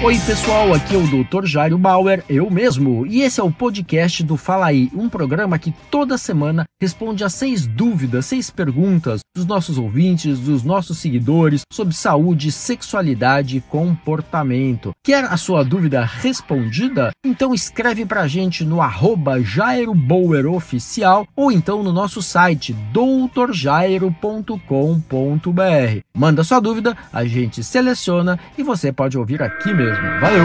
Oi pessoal, aqui é o Dr. Jairo Bauer, eu mesmo, e esse é o podcast do Fala Aí, um programa que toda semana responde a 6 dúvidas, 6 perguntas dos nossos ouvintes, dos nossos seguidores sobre saúde, sexualidade e comportamento. Quer a sua dúvida respondida? Então escreve pra gente no @JairoBauerOficial ou então no nosso site drjairo.com.br. Manda sua dúvida, a gente seleciona e você pode ouvir aqui mesmo. Valeu!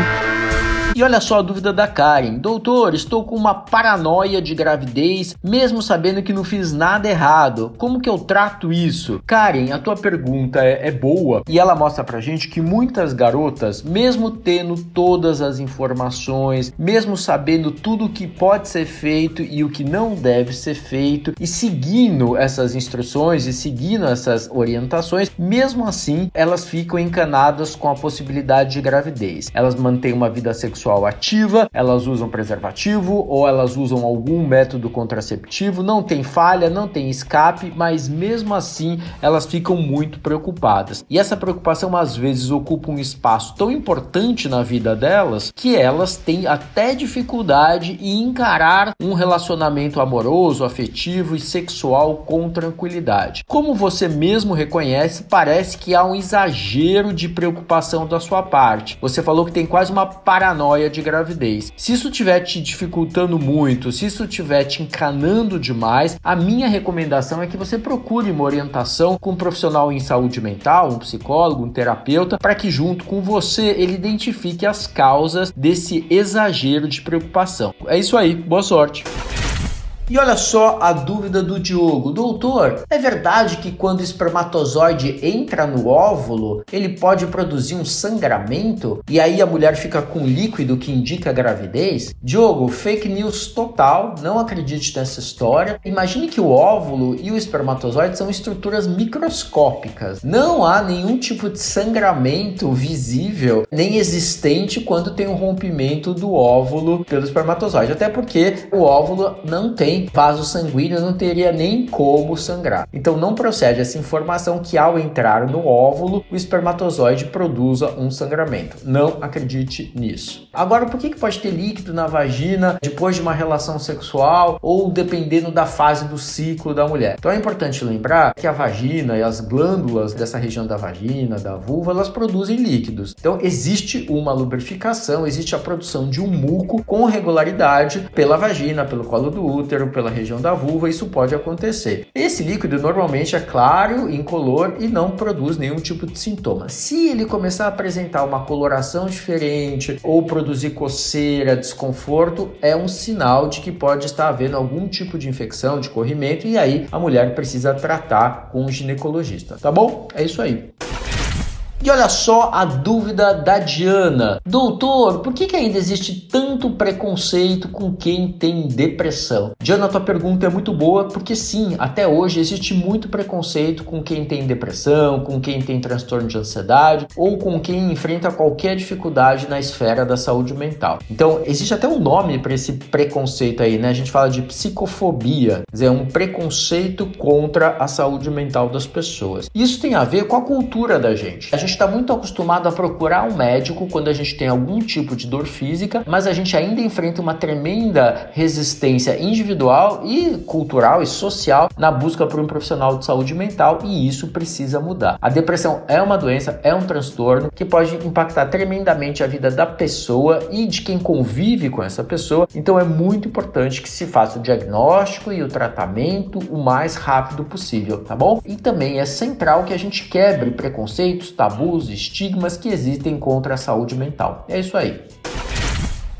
E olha só a dúvida da Karen. Doutor, estou com uma paranoia de gravidez, mesmo sabendo que não fiz nada errado. Como que eu trato isso? Karen, a tua pergunta é boa e ela mostra pra gente que muitas garotas, mesmo tendo todas as informações, mesmo sabendo tudo o que pode ser feito e o que não deve ser feito e seguindo essas instruções e seguindo essas orientações, mesmo assim elas ficam encanadas com a possibilidade de gravidez. Elas mantêm uma vida sexual ativa, elas usam preservativo ou elas usam algum método contraceptivo, não tem falha, não tem escape, mas mesmo assim elas ficam muito preocupadas. E essa preocupação às vezes ocupa um espaço tão importante na vida delas que elas têm até dificuldade em encarar um relacionamento amoroso, afetivo e sexual com tranquilidade. Como você mesmo reconhece, parece que há um exagero de preocupação da sua parte. Você falou que tem quase uma paranoia de gravidez. Se isso estiver te dificultando muito, se isso estiver te encanando demais, a minha recomendação é que você procure uma orientação com um profissional em saúde mental, um psicólogo, um terapeuta, para que junto com você ele identifique as causas desse exagero de preocupação. É isso aí, boa sorte! E olha só a dúvida do Diogo. Doutor, é verdade que quando o espermatozoide entra no óvulo, ele pode produzir um sangramento e aí a mulher fica com líquido que indica gravidez? Diogo, fake news total, não acredite nessa história. Imagine que o óvulo e o espermatozoide são estruturas microscópicas. Não há nenhum tipo de sangramento visível nem existente quando tem um rompimento do óvulo pelo espermatozoide. Até porque o óvulo não tem vaso sanguíneo, não teria nem como sangrar. Então não procede essa informação que ao entrar no óvulo, o espermatozoide produza um sangramento. Não acredite nisso. Agora, por que pode ter líquido na vagina depois de uma relação sexual ou dependendo da fase do ciclo da mulher? Então é importante lembrar que a vagina e as glândulas dessa região da vagina, da vulva, elas produzem líquidos. Então existe uma lubrificação, existe a produção de um muco com regularidade pela vagina, pelo colo do útero, pela região da vulva, isso pode acontecer. Esse líquido normalmente é claro, incolor e não produz nenhum tipo de sintoma. Se ele começar a apresentar uma coloração diferente ou produzir coceira, desconforto, é um sinal de que pode estar havendo algum tipo de infecção, de corrimento, e aí a mulher precisa tratar com um ginecologista, tá bom? É isso aí. E olha só a dúvida da Diana. Doutor, por que ainda existe tanto preconceito com quem tem depressão? Diana, tua pergunta é muito boa porque sim, até hoje existe muito preconceito com quem tem depressão, com quem tem transtorno de ansiedade ou com quem enfrenta qualquer dificuldade na esfera da saúde mental. Então, existe até um nome para esse preconceito aí, né? A gente fala de psicofobia, quer dizer, um preconceito contra a saúde mental das pessoas. Isso tem a ver com a cultura da gente. A gente está muito acostumado a procurar um médico quando a gente tem algum tipo de dor física, mas a gente ainda enfrenta uma tremenda resistência individual e cultural e social na busca por um profissional de saúde mental, e isso precisa mudar. A depressão é uma doença, é um transtorno que pode impactar tremendamente a vida da pessoa e de quem convive com essa pessoa, então é muito importante que se faça o diagnóstico e o tratamento o mais rápido possível, tá bom? E também é central que a gente quebre preconceitos, tabus, estigmas que existem contra a saúde mental. É isso aí.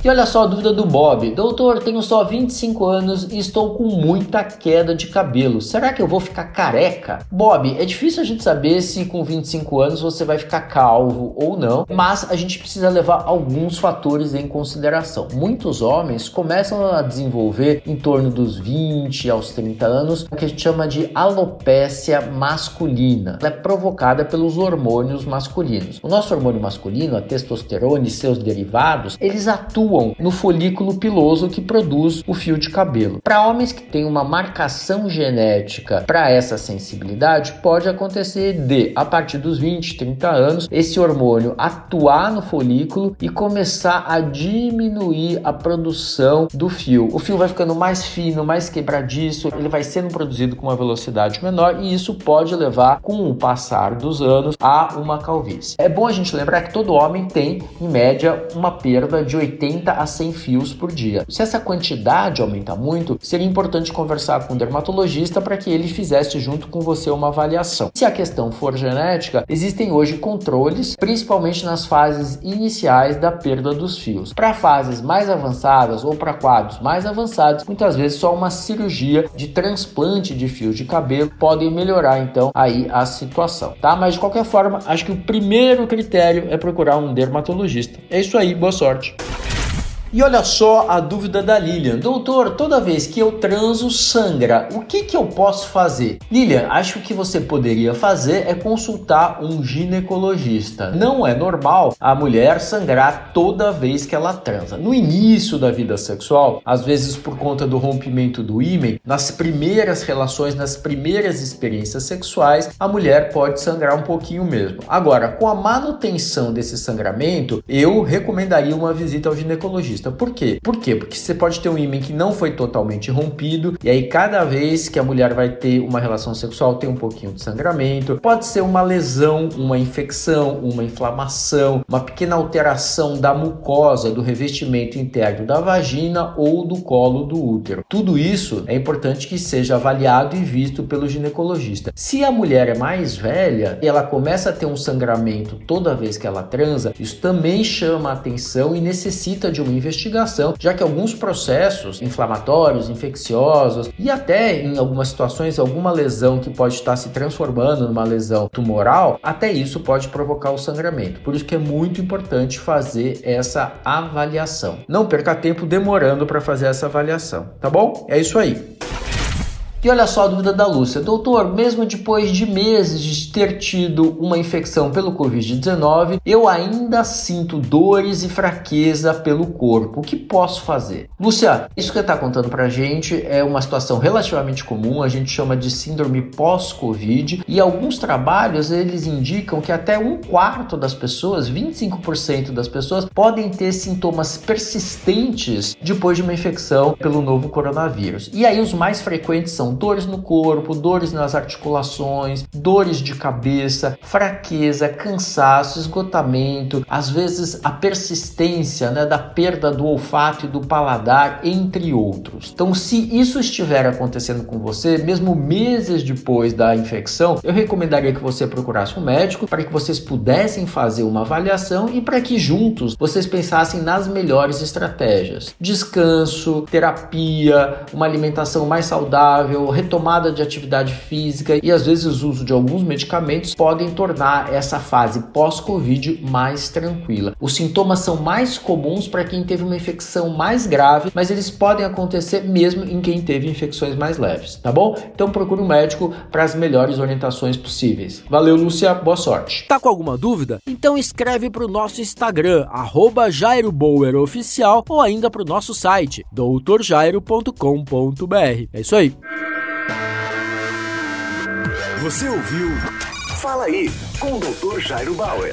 E olha só a dúvida do Bob. Doutor, tenho só 25 anos e estou com muita queda de cabelo. Será que eu vou ficar careca? Bob, é difícil a gente saber se com 25 anos você vai ficar calvo ou não, mas a gente precisa levar alguns fatores em consideração. Muitos homens começam a desenvolver em torno dos 20 aos 30 anos o que a gente chama de alopécia masculina. Ela é provocada pelos hormônios masculinos. O nosso hormônio masculino, a testosterona e seus derivados, eles atuam atuam no folículo piloso que produz o fio de cabelo. Para homens que têm uma marcação genética para essa sensibilidade, pode acontecer de, a partir dos 20, 30 anos, esse hormônio atuar no folículo e começar a diminuir a produção do fio. O fio vai ficando mais fino, mais quebradiço, ele vai sendo produzido com uma velocidade menor e isso pode levar, com o passar dos anos, a uma calvície. É bom a gente lembrar que todo homem tem, em média, uma perda de 80 a 100 fios por dia. Se essa quantidade aumentar muito, seria importante conversar com um dermatologista para que ele fizesse junto com você uma avaliação. Se a questão for genética, existem hoje controles, principalmente nas fases iniciais da perda dos fios. Para fases mais avançadas ou para quadros mais avançados, muitas vezes só uma cirurgia de transplante de fios de cabelo podem melhorar então aí a situação, tá? Mas de qualquer forma, acho que o primeiro critério é procurar um dermatologista. É isso aí, boa sorte! E olha só a dúvida da Lilian. Doutor, toda vez que eu transo sangra, o que eu posso fazer? Lilian, acho que o que você poderia fazer é consultar um ginecologista. Não é normal a mulher sangrar toda vez que ela transa. No início da vida sexual, às vezes por conta do rompimento do ímen, nas primeiras relações, nas primeiras experiências sexuais, a mulher pode sangrar um pouquinho mesmo. Agora, com a manutenção desse sangramento, eu recomendaria uma visita ao ginecologista. Por quê? Porque você pode ter um ímen que não foi totalmente rompido e aí cada vez que a mulher vai ter uma relação sexual tem um pouquinho de sangramento. Pode ser uma lesão, uma infecção, uma inflamação, uma pequena alteração da mucosa, do revestimento interno da vagina ou do colo do útero. Tudo isso é importante que seja avaliado e visto pelo ginecologista. Se a mulher é mais velha e ela começa a ter um sangramento toda vez que ela transa, isso também chama a atenção e necessita de uma investigação, já que alguns processos inflamatórios, infecciosos e até em algumas situações alguma lesão que pode estar se transformando numa lesão tumoral, até isso pode provocar o sangramento. Por isso que é muito importante fazer essa avaliação. Não perca tempo demorando para fazer essa avaliação, tá bom? É isso aí. E olha só a dúvida da Lúcia. Doutor, mesmo depois de meses de ter tido uma infecção pelo Covid-19, eu ainda sinto dores e fraqueza pelo corpo. O que posso fazer? Lúcia, isso que você está contando pra gente é uma situação relativamente comum, a gente chama de síndrome pós-Covid, e alguns trabalhos eles indicam que até 1/4 das pessoas, 25% das pessoas, podem ter sintomas persistentes depois de uma infecção pelo novo coronavírus. E aí os mais frequentes são dores no corpo, dores nas articulações, dores de cabeça, fraqueza, cansaço, esgotamento, às vezes a persistência, da perda do olfato e do paladar, entre outros. Então, se isso estiver acontecendo com você, mesmo meses depois da infecção, eu recomendaria que você procurasse um médico para que vocês pudessem fazer uma avaliação e para que juntos vocês pensassem nas melhores estratégias. Descanso, terapia, uma alimentação mais saudável, retomada de atividade física e às vezes o uso de alguns medicamentos podem tornar essa fase pós-Covid mais tranquila. Os sintomas são mais comuns para quem teve uma infecção mais grave, mas eles podem acontecer mesmo em quem teve infecções mais leves, tá bom? Então procure um médico para as melhores orientações possíveis. Valeu, Lúcia, boa sorte. Tá com alguma dúvida? Então escreve para o nosso Instagram, @JairoBauerOficial, ou ainda para o nosso site, doutorjairo.com.br. É isso aí. Você ouviu Fala Aí com o Dr. Jairo Bauer.